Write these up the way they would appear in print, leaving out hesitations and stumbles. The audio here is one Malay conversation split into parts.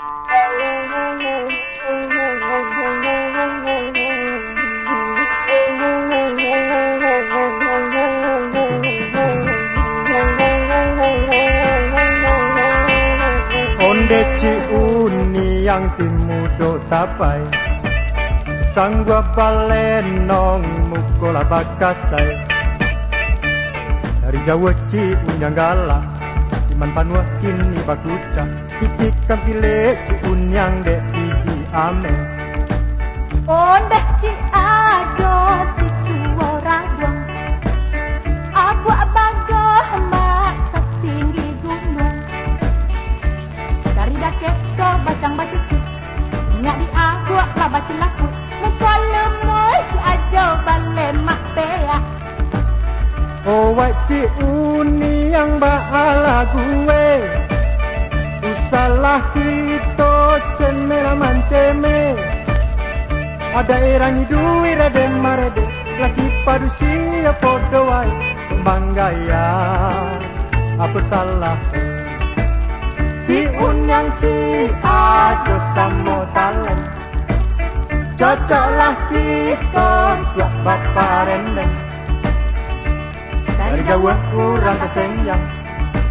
Onde ci uni yang timudo tapai Sanggup balenong mukola bakasai Dari Jawa ci unyang galak Iman panua kini bakuca Kiki kampile ci unyang dek gigi ame Onde ci ado situ orang dong Abu abago mak setinggi gunung Dari dakek coba cang bacucu Ingat di aku lah baca laku Muka lemoi ci ajo bale mak peak Oh wajib uni yang baala gue Usalah kita cemela manceme Ada erangi duwi rade marade Laki padu siya podo wai Banggaya Apa salah Si unyang si ajo samo talent Cocoklah kita Tiap bapa rendeng Dari Jawa kurang kesenyang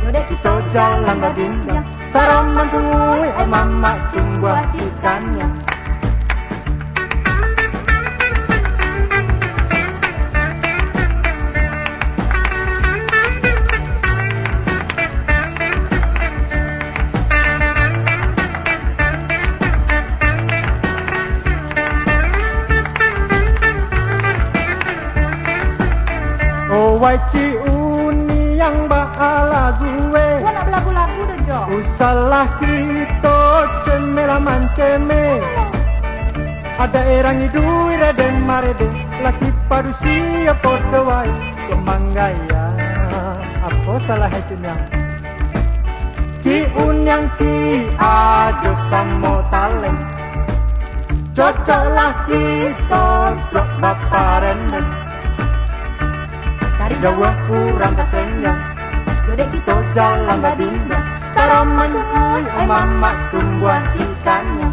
Yodek Kita jalan berbimbang Saraman sungui mama tunggu ikannya Waci uni yang baala gue Gua nak berlagu-lagu dah Jo Usalah kita cemela manceme Ada erangi duwi raden marede Laki padu siya podo wai Kemanggaya Apa salah hatinya Ci unyang ci ajo samo talent Cocoklah kita Jok bapa rendeng Dari Jawa kurang kesenyang Yodek kita Kita jalan berbimbang Saraman sungui mama tunggu ikannya